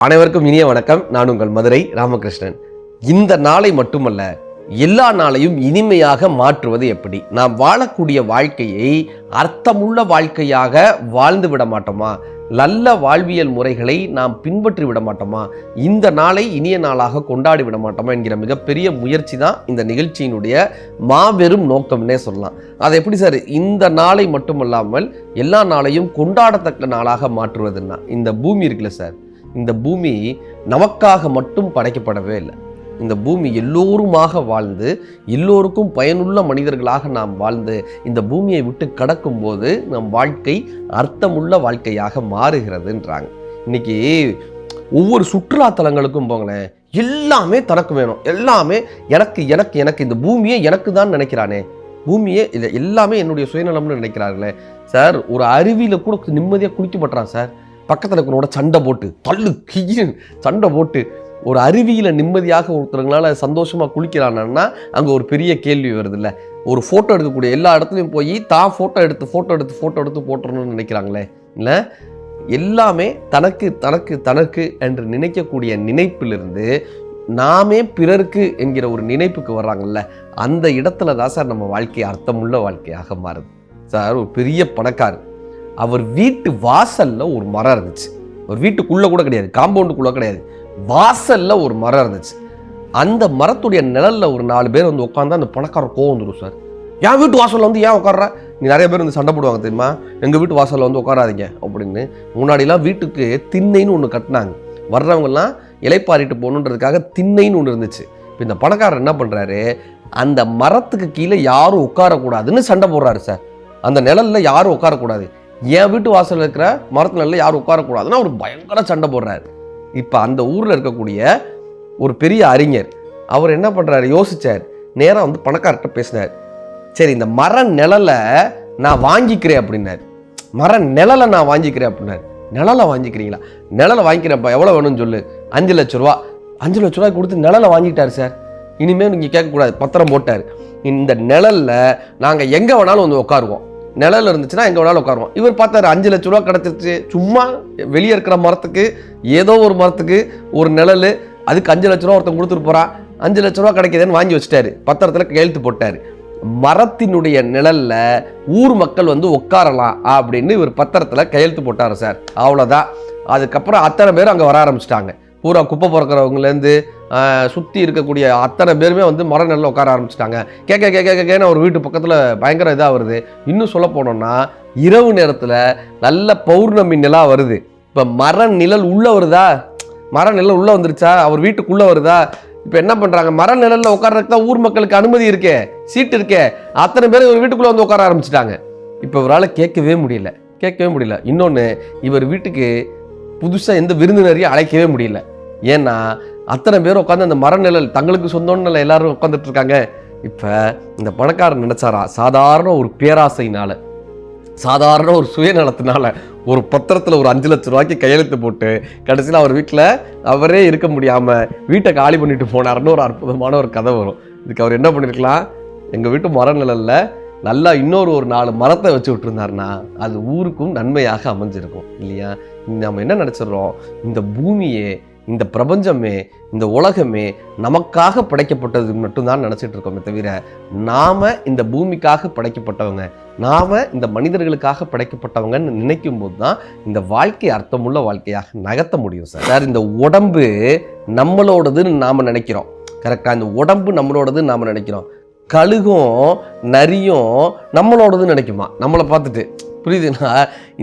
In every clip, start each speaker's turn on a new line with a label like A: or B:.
A: அனைவருக்கும் இனிய வணக்கம். நான் உங்கள் மதுரை ராமகிருஷ்ணன். இந்த நாளை மட்டுமல்ல, எல்லா நாளையும் இனிமையாக மாற்றுவது எப்படி? நாம் வாழக்கூடிய வாழ்க்கையை அர்த்தமுள்ள வாழ்க்கையாக வாழ்ந்து விட மாட்டோமா? நல்ல வாழ்வியல் முறைகளை நாம் பின்பற்றி விட மாட்டோமா? இந்த நாளை இனிய நாளாக கொண்டாடி விட மாட்டோமா என்கிற மிகப்பெரிய முயற்சி தான் இந்த நிகழ்ச்சியினுடைய மாபெரும் நோக்கம்னே சொல்லலாம். அது எப்படி சார் இந்த நாளை மட்டுமல்லாமல் எல்லா நாளையும் கொண்டாடத்தக்க நாளாக மாற்றுவதுன்னா, இந்த பூமி இருக்குல்ல சார், இந்த பூமி நமக்காக மட்டும் படைக்கப்படவே இல்லை. இந்த பூமி எல்லோருமாக வாழ்ந்து எல்லோருக்கும் பயனுள்ள மனிதர்களாக நாம் வாழ்ந்து இந்த பூமியை விட்டு கடக்கும் போது நம் வாழ்க்கை அர்த்தமுள்ள வாழ்க்கையாக மாறுகிறதுன்றாங்க. இன்னைக்கு ஒவ்வொரு சுற்றுலாத்தலங்களுக்கும் போங்களேன், எல்லாமே தனக்கு வேணும், எல்லாமே எனக்கு எனக்கு எனக்கு இந்த பூமியை எனக்கு தான் நினைக்கிறானே, பூமியே இல்லை எல்லாமே என்னுடைய சுயநலம்னு நினைக்கிறார்களே சார். ஒரு அருவியில் கூட நிம்மதியாக குளிக்க மாட்டான் சார். பக்கத்தில் இருக்கிறோட சண்டை போட்டு தள்ளு கியின் சண்டை போட்டு ஒரு அருவியில் நிம்மதியாக ஒருத்தருங்களால சந்தோஷமாக குளிக்கிறான்னா அங்கே ஒரு பெரிய கேள்வி வருது இல்லை. ஒரு ஃபோட்டோ எடுக்கக்கூடிய எல்லா இடத்துலையும் போய் தான் ஃபோட்டோ எடுத்து போட்டுறணும்னு நினைக்கிறாங்களே இல்லை. எல்லாமே தனக்கு தனக்கு தனக்கு என்று நினைக்கக்கூடிய நினைப்பிலிருந்து நாமே பிறருக்கு என்கிற ஒரு நினைப்புக்கு வர்றாங்கல்ல, அந்த இடத்துல தான் சார் நம்ம வாழ்க்கை அர்த்தமுள்ள வாழ்க்கையாக மாறுது சார். ஒரு பெரிய பணக்காரர், அவர் வீட்டு வாசல்ல ஒரு மரம் இருந்துச்சு. ஒரு வீட்டுக்குள்ள கூட கிடையாது, காம்பவுண்டுக்குள்ள கிடையாது, வாசல்ல ஒரு மரம் இருந்துச்சு. அந்த மரத்துடைய நிழல்ல ஒரு 4 பேர் வந்து உட்காந்தா அந்த பணக்காரர் கோவம் வந்துடும் சார். என் வீட்டு வாசல்ல வந்து ஏன் உட்கார்ற? நீ நிறைய பேர் வந்து சண்டை போடுவாங்க தெரியுமா, எங்க வீட்டு வாசல்ல வந்து உட்காராதீங்க அப்படின்னு. முன்னாடிலாம் வீட்டுக்கு திண்ணைன்னு ஒன்று கட்டினாங்க. வர்றவங்கெல்லாம் இலைப்பாரிட்டு போகணுன்றதுக்காக திண்ணைன்னு ஒன்று இருந்துச்சு. இப்போ இந்த பணக்காரர் என்ன பண்றாரு, அந்த மரத்துக்கு கீழே யாரும் உட்காரக்கூடாதுன்னு சண்டை போடுறாரு சார். அந்த நிழல்ல யாரும் உட்காரக்கூடாது, என் வீட்டு வாசலில் இருக்கிற மரத்துல யாரும் உட்காரக்கூடாதுன்னா அவர் பயங்கர சண்டை போடுறாரு. இப்போ அந்த ஊரில் இருக்கக்கூடிய ஒரு பெரிய அறிஞர் அவர் என்ன பண்ணுறாரு, யோசிச்சார், நேராக வந்து பணக்காரர்கிட்ட பேசினார். சரி, இந்த மர நிழலை நான் வாங்கிக்கிறேன் அப்படின்னாரு. மர நிழலை நான் வாங்கிக்கிறேன் அப்படின்னாரு. நிழலை வாங்கிக்கிறீங்களா? நிழலை வாங்கிக்கிறேன்ப்பா, எவ்வளோ வேணும்னு சொல்லு. 5 லட்ச ரூபா. 5 லட்ச ரூபாய் கொடுத்து நிழலை வாங்கிட்டார் சார். இனிமேல் நீங்கள் கேட்கக்கூடாது, பத்திரம் போட்டார். இந்த நிழலில் நாங்கள் எங்கே வேணாலும் வந்து உட்காருவோம், நிழல் இருந்துச்சுன்னா எங்கே வேணாலும் உட்காருவோம். இவர் பார்த்தாரு 5 லட்ச ரூபா கிடச்சிருச்சு. சும்மா வெளியே இருக்கிற மரத்துக்கு ஏதோ ஒரு மரத்துக்கு ஒரு நிழல், அதுக்கு 5 லட்ச ரூபா ஒருத்தன் கொடுத்துட்டு போகிறான். 5 லட்ச ரூபா கிடைக்கிதுன்னு வாங்கி வச்சுட்டாரு, பத்திரத்தில் கையெழுத்து போட்டார். மரத்தினுடைய நிழல்ல ஊர் மக்கள் வந்து உட்காரலாம் அப்படின்னு இவர் பத்திரத்தில் கையெழுத்து போட்டார் சார். அவ்வளோதான். அதுக்கப்புறம் அத்தனை பேர் அங்கே வர ஆரம்பிச்சிட்டாங்க. பூரா குப்பை பிறக்கிறவங்கலேருந்து சுற்றி இருக்கக்கூடிய அத்தனை பேருமே வந்து மர நிழல்ல உட்கார ஆரம்பிச்சிட்டாங்க. கேட்க ஒரு வீட்டு பக்கத்தில் பயங்கர இதாக வருது. இன்னும் சொல்ல போனோம்னா இரவு நேரத்தில் நல்ல பௌர்ணமி நிலா வருது. இப்போ மர நிழல் உள்ளே வருதா, மர நிழல் உள்ளே வந்துருச்சா, அவர் வீட்டுக்குள்ளே வருதா. இப்போ என்ன பண்ணுறாங்க, மர நிழலில் உட்கார்றதுக்கு தான் ஊர் மக்களுக்கு அனுமதி இருக்கே, சீட்டு இருக்கே, அத்தனை பேர் ஒரு வீட்டுக்குள்ளே வந்து உட்கார ஆரம்பிச்சிட்டாங்க. இப்போ இவரால் கேட்கவே முடியல. இன்னொன்று, இவர் வீட்டுக்கு புதுசாக எந்த விருந்தினரையும் அழைக்கவே முடியல. ஏன்னா அத்தனை பேர் உட்காந்து அந்த மரநிழல் தங்களுக்கு சொந்தம்னு எல்லாரும் உட்காந்துட்டு இருக்காங்க. இப்போ இந்த பணக்காரன் நினைச்சாரா, சாதாரண ஒரு பேராசையினால, சாதாரண ஒரு சுயநலத்தினால ஒரு பத்திரத்தில் ஒரு 5 லட்ச ரூபாய்க்கு கையெழுத்து போட்டு கடைசியில் அவர் வீட்டில் அவரே இருக்க முடியாமல் வீட்டை காலி பண்ணிட்டு போனாருன்னு ஒரு அற்புதமான ஒரு கதை வரும். இதுக்கு அவர் என்ன பண்ணியிருக்கலாம், எங்கள் வீட்டு மரநிழல்ல நல்லா இன்னொரு 4 மரத்தை வச்சு விட்டுருந்தாருன்னா அது ஊருக்கும் நன்மையாக அமைஞ்சிருக்கும் இல்லையா. நம்ம என்ன நினச்சிடறோம், இந்த பூமியே, இந்த பிரபஞ்சமே, இந்த உலகமே நமக்காக படைக்கப்பட்டது மட்டும்தான் நினச்சிட்டு இருக்கோமே தவிர, நாம் இந்த பூமிக்காக படைக்கப்பட்டவங்க, நாம் இந்த மனிதர்களுக்காக படைக்கப்பட்டவங்கன்னு நினைக்கும் போது தான் இந்த வாழ்க்கை அர்த்தமுள்ள வாழ்க்கையாக நகர்த்த முடியும் சார். இந்த உடம்பு நம்மளோடதுன்னு நாம் நினைக்கிறோம், கரெக்டாக? இந்த உடம்பு நம்மளோடதுன்னு நாம் நினைக்கிறோம். கழுகும் நரியும் நம்மளோடதுன்னு நினைக்குமா நம்மளை பார்த்துட்டு? புரியுதுன்னா,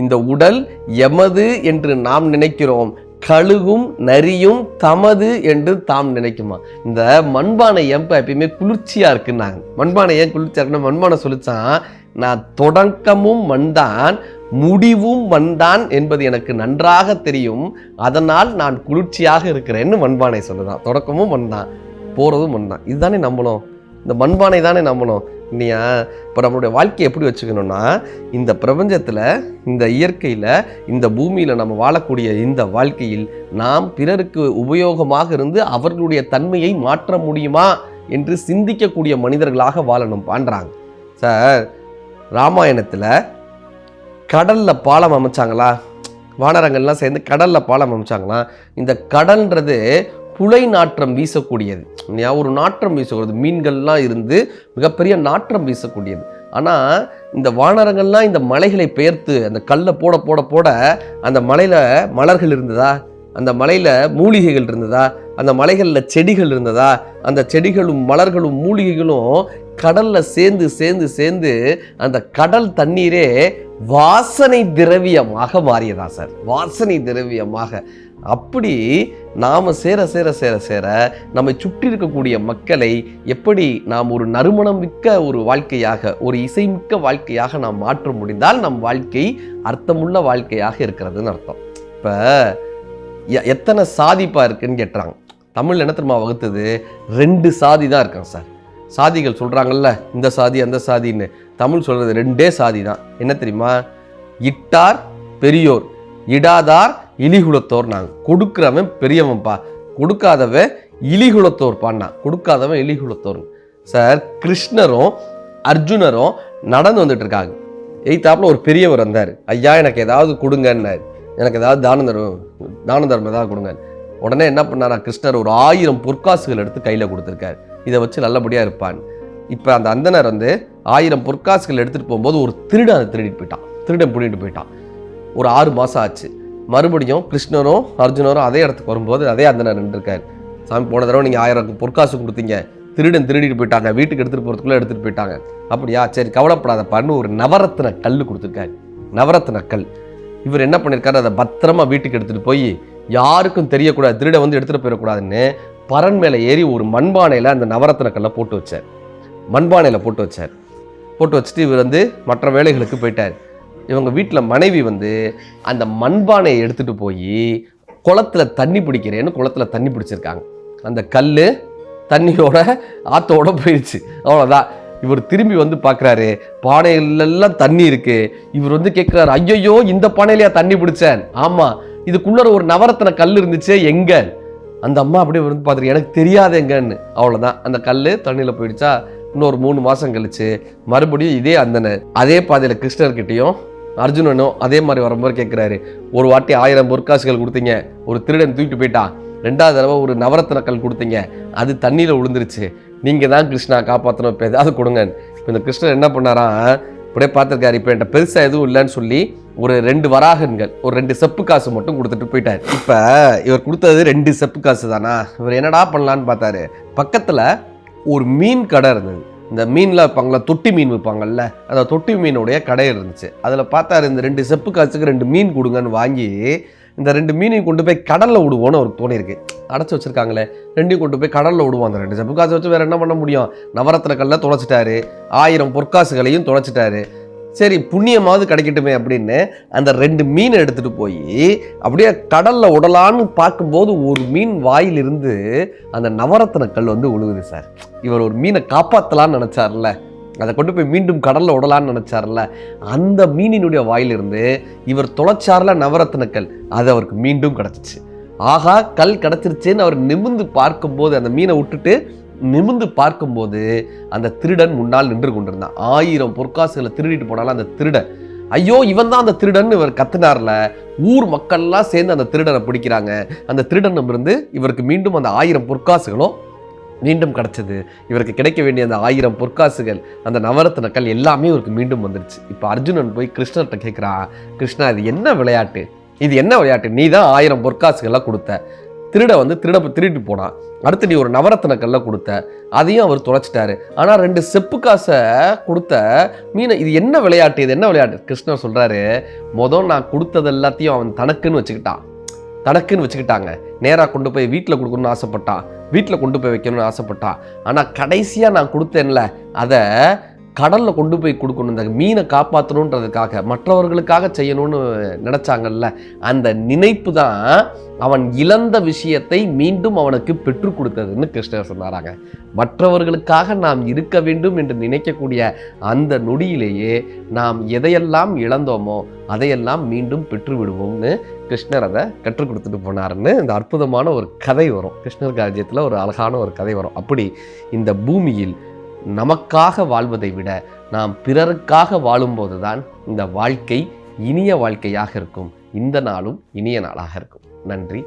A: இந்த உடல் எமது என்று நாம் நினைக்கிறோம், கழுகும் நரியும் தமது என்று தாம் நினைக்குமா. இந்த மண்பானை எப்பயுமே குளிர்ச்சியா இருக்குன்னாங்க. மண்பானை ஏன் குளிர்ச்சியா இருக்குன்னா, மண்பானை சொல்லிச்சான், நான் தொடக்கமும் மண்தான் முடிவும் மண்தான் என்பது எனக்கு நன்றாக தெரியும், அதனால் நான் குளிர்ச்சியாக இருக்கிறேன்னு மண்பானை சொல்லுதான். தொடக்கமும் மண்தான், போறதும் மண்தான். இதுதானே நம்பணும், இந்த மண்பானை தானே நம்பணும் இல்லையா. இப்போ நம்மளுடைய வாழ்க்கையை எப்படி வச்சுக்கணும்னா, இந்த பிரபஞ்சத்தில், இந்த இயற்கையில், இந்த பூமியில் நம்ம வாழக்கூடிய இந்த வாழ்க்கையில் நாம் பிறருக்கு உபயோகமாக இருந்து அவர்களுடைய தன்மையை மாற்ற முடியுமா என்று சிந்திக்கக்கூடிய மனிதர்களாக வாழணும் பான்றாங்க சார். ராமாயணத்தில் கடலில் பாலம் அமைச்சாங்களா, வானரங்கள்லாம் சேர்ந்து கடலில் பாலம் அமைச்சாங்கன்னா இந்த கடல்ன்றது புலை நாற்றம் வீசக்கூடியது. ஒரு நாற்றம் வீசக்கூடியது, மீன்கள்லாம் இருந்து மிகப்பெரிய நாற்றம் வீசக்கூடியது. ஆனால் இந்த வானரங்கள்லாம் இந்த மலைகளை பெயர்த்து அந்த கல்லை போட போட போட அந்த மலையில் மலர்கள் இருந்ததா, அந்த மலையில் மூலிகைகள் இருந்ததா, அந்த மலைகளில் செடிகள் இருந்ததா, அந்த செடிகளும் மலர்களும் மூலிகைகளும் கடலில் சேர்ந்து சேர்ந்து சேர்ந்து அந்த கடல் தண்ணீரே வாசனை திரவியமாக மாறியதா சார், வாசனை திரவியமாக. அப்படி நாம் சேர சேர சேர சேர நம்மை சுற்றி இருக்கக்கூடிய மக்களை எப்படி நாம் ஒரு நறுமணம் மிக்க ஒரு வாழ்க்கையாக, ஒரு இசைமிக்க வாழ்க்கையாக நாம் மாற்ற முடிந்தால் நம் வாழ்க்கை அர்த்தமுள்ள வாழ்க்கையாக இருக்கிறதுன்னு அர்த்தம். இப்போ எத்தனை சாதிப்பா இருக்குன்னு கேட்டுறாங்க. தமிழ் என்ன தெரியுமா வகுத்தது? 2 சாதி தான் இருக்காங்க சார். சாதிகள் சொல்கிறாங்கல்ல, இந்த சாதி அந்த சாதின்னு. தமிழ் சொல்கிறது 2 சாதி தான். என்ன தெரியுமா? இட்டார் பெரியோர், இடாதார் இலிகுலத்தோர். நாங்கள் கொடுக்குறவன் பெரியவன்ப்பா, கொடுக்காதவன் இலிகுலத்தோர்ப்பான்னா. கொடுக்காதவன் இலிகுலத்தோர். சார், கிருஷ்ணரும் அர்ஜுனரும் நடந்து வந்துட்டு இருக்காங்க. எய்த்தாப்புல ஒரு பெரியவர் வந்தார். ஐயா எனக்கு ஏதாவது கொடுங்கன்னாரு. எனக்கு ஏதாவது தானம் தர்மம் ஏதாவது கொடுங்க. உடனே என்ன பண்ணாரா கிருஷ்ணர்? ஒரு 1000 பொற்காசுகள் எடுத்து கையில் கொடுத்துருக்காரு. இதை வச்சு நல்லபடியாக இருப்பான். இப்போ அந்த அந்தனர் 1000 பொற்காசுகள் எடுத்துகிட்டு போகும்போது ஒரு திருடன் அதை திருடன் பிடிட்டு போயிட்டான். ஒரு 6 மாதம் ஆச்சு. மறுபடியும் கிருஷ்ணரும் அர்ஜுனரும் அதே இடத்துக்கு வரும்போது அதே அந்தனர் நின்றுருக்காரு. சாமி, போன தடவை நீங்கள் 1000 பொற்காசு கொடுத்தீங்க, திருடிட்டு போயிட்டாங்க, வீட்டுக்கு எடுத்துகிட்டு போகிறதுக்குள்ளே எடுத்துகிட்டு போயிட்டாங்க. அப்படியா, சரி கவலைப்படாதப்பான்னு ஒரு நவரத்ன கல் கொடுத்துருக்காரு. நவரத்ன கல். இவர் என்ன பண்ணியிருக்காரு? அதை பத்திரமா வீட்டுக்கு எடுத்துகிட்டு போய் யாருக்கும் தெரியக்கூடாது, திருட எடுத்துகிட்டு போயிடக்கூடாதுன்னு பரன் மேலே ஏறி ஒரு மண்பானையில் அந்த நவரத்ன கல்லை போட்டு வச்சார். மண்பானையில் போட்டு வச்சுட்டு இவர் மற்ற வேலைகளுக்கு போயிட்டார். இவங்க வீட்டில் மனைவி அந்த மண்பானையை எடுத்துகிட்டு போய் குளத்தில் தண்ணி பிடிக்கிறேன்னு குளத்தில் தண்ணி பிடிச்சிருக்காங்க. அந்த கல் தண்ணியோட ஆற்றோட போயிடுச்சு. அவ்வளோதான். இவர் திரும்பி பார்க்குறாரு, பானையிலெல்லாம் தண்ணி இருக்கு. இவர் கேட்குறாரு, ஐயோ இந்த பானையிலையா தண்ணி பிடிச்சேன்? ஆமாம், இதுக்குள்ள ஒரு நவரத்ன கல் இருந்துச்சு, எங்க? அந்த அம்மா அப்படியே பார்த்துட்டு, எனக்கு தெரியாது எங்கன்னு. அவ்வளோதான், அந்த கல் தண்ணியில் போயிடுச்சா. இன்னொரு 3 மாதம் கழிச்சு மறுபடியும் இதே அந்தனர் அதே பாதையில் கிருஷ்ணர்கிட்டையும் அர்ஜுனனும் அதே மாதிரி வரும்போது கேட்குறாரு, ஒரு வாட்டி 1000 பொற்காசுகள் கொடுத்தீங்க, ஒரு திருடன் தூக்கிட்டு போயிட்டான். 2வது தடவை ஒரு நவரத்ன கல் கொடுத்தீங்க, அது தண்ணியில் விழுந்துருச்சு. நீங்கள் தான் கிருஷ்ணா காப்பாற்றணும், இப்போ ஏதாவது கொடுங்க. இப்போ இந்த கிருஷ்ணர் என்ன பண்ணாராம், இப்படியே பார்த்துருக்காரு. இப்போ என்கிட்ட பெருசாக எதுவும் இல்லைன்னு சொல்லி ஒரு 2 வராகன்கள், ஒரு 2 செப்பு காசு மட்டும் கொடுத்துட்டு போயிட்டார். இப்போ இவர் கொடுத்தது 2 செப்பு காசு தானா? இவர் என்னடா பண்ணலான்னு பார்த்தாரு. பக்கத்தில் ஒரு மீன் கடை இருந்தது. இந்த மீன்லாம் வைப்பாங்களா, தொட்டி மீன் வைப்பாங்கல்ல, அந்த தொட்டி மீனுடைய கடை இருந்துச்சு. அதில் பார்த்தாரு, இந்த 2 செப்பு காசுக்கு 2 மீன் கொடுங்கன்னு வாங்கி இந்த 2 மீனையும் கொண்டு போய் கடலில் விடுவோன்னு அவருக்கு தோணியிருக்கு. அடைச்சி வச்சுருக்காங்களே, 2ஐயும் கொண்டு போய் கடலில் விடுவோம். அந்த 2 செப்பு காசு வச்சு வேறு என்ன பண்ண முடியும்? நவரத்ன கல்ல தொலைச்சிட்டாரு, 1000 பொற்காசுகளையும் தொலைச்சிட்டாரு. சரி, புண்ணியமாவது கிடைக்கட்டுமே அப்படின்னு அந்த 2 மீனை எடுத்துகிட்டு போய் அப்படியே கடலில் விடலான்னு பார்க்கும்போது ஒரு மீன் வாயிலிருந்து அந்த நவரத்ன கல் விழுகுது சார். இவர் ஒரு மீனை காப்பாற்றலான்னு நினச்சார்ல, அதை கொண்டு போய் மீண்டும் கடலில் விடலான்னு நினச்சார்ல, அந்த மீனினுடைய வாயிலிருந்து இவர் தொலைச்சார்ல நவரத்ன கல், அது அவருக்கு மீண்டும் கிடச்சிச்சு. ஆகா, கல் கிடச்சிருச்சேன்னு அவர் நிமிர்ந்து பார்க்கும்போது, அந்த மீனை விட்டுட்டு நிமிர்ந்து பார்க்கும்போது அந்த திருடன் முன்னால் நின்று கொண்டிருந்தான். 1000 பொற்காசுகளை திருடிட்டு போனாலும் அந்த திருடன், ஐயோ இவன் தான் அந்த திருடன் இவர் கத்துனார்ல. ஊர் மக்கள்லாம் சேர்ந்து அந்த திருடனை பிடிக்கிறாங்க. அந்த திருடனிடம் இருந்து இவருக்கு மீண்டும் அந்த 1000 பொற்காசுகளும் மீண்டும் கிடச்சிது. இவருக்கு கிடைக்க வேண்டிய அந்த 1000 பொற்காசுகள், அந்த நவரத்ன கல் எல்லாமே இவருக்கு மீண்டும் வந்துடுச்சு. இப்போ அர்ஜுனன் போய் கிருஷ்ணர்கிட்ட கேட்குறான், கிருஷ்ணா இது என்ன விளையாட்டு? இது என்ன விளையாட்டு? நீ தான் 1000 பொற்காசுகள்லாம் கொடுத்த, திருடிட்டு போனான். அடுத்து நீ ஒரு நவரத்ன கல்ல கொடுத்த, அதையும் அவர் தொலைச்சிட்டாரு. ஆனால் 2 செப்பு காசை கொடுத்த மீனை, இது என்ன விளையாட்டு? இது என்ன விளையாட்டு? கிருஷ்ணர் சொல்றாரு, நான் கொடுத்தது எல்லாத்தையும் அவன் தனக்குன்னு வச்சுக்கிட்டாங்க. நேராக கொண்டு போய் வீட்டில் கொடுக்கணும்னு ஆசைப்பட்டான், வீட்டில் கொண்டு போய் வைக்கணும்னு ஆசைப்பட்டான். ஆனால் கடைசியாக நான் கொடுத்தேன்ல, அதை கடலில் கொண்டு போய் கொடுக்கணும், இந்த மீனை காப்பாற்றணுன்றதுக்காக, மற்றவர்களுக்காக செய்யணும்னு நினச்சாங்கல்ல, அந்த நினைப்பு தான் அவன் இழந்த விஷயத்தை மீண்டும் அவனுக்கு பெற்றுக் கொடுத்ததுன்னு கிருஷ்ணர் சொன்னாராங்க. மற்றவர்களுக்காக நாம் இருக்க வேண்டும் என்று நினைக்கக்கூடிய அந்த நொடியிலேயே நாம் எதையெல்லாம் இழந்தோமோ அதையெல்லாம் மீண்டும் பெற்று விடுவோம்னு கிருஷ்ணர் அதை கற்றுக் கொடுத்துட்டு போனாருன்னு இந்த அற்புதமான ஒரு கதை வரும். கிருஷ்ணர் ராஜ்யத்தில் ஒரு அழகான ஒரு கதை வரும். அப்படி இந்த பூமியில் நமக்காக வாழ்வதை விட நாம் பிறருக்காக வாழும்போது தான் இந்த வாழ்க்கை இனிய வாழ்க்கையாக இருக்கும். இந்த நாளும் இனிய நாளாக இருக்கும். நன்றி.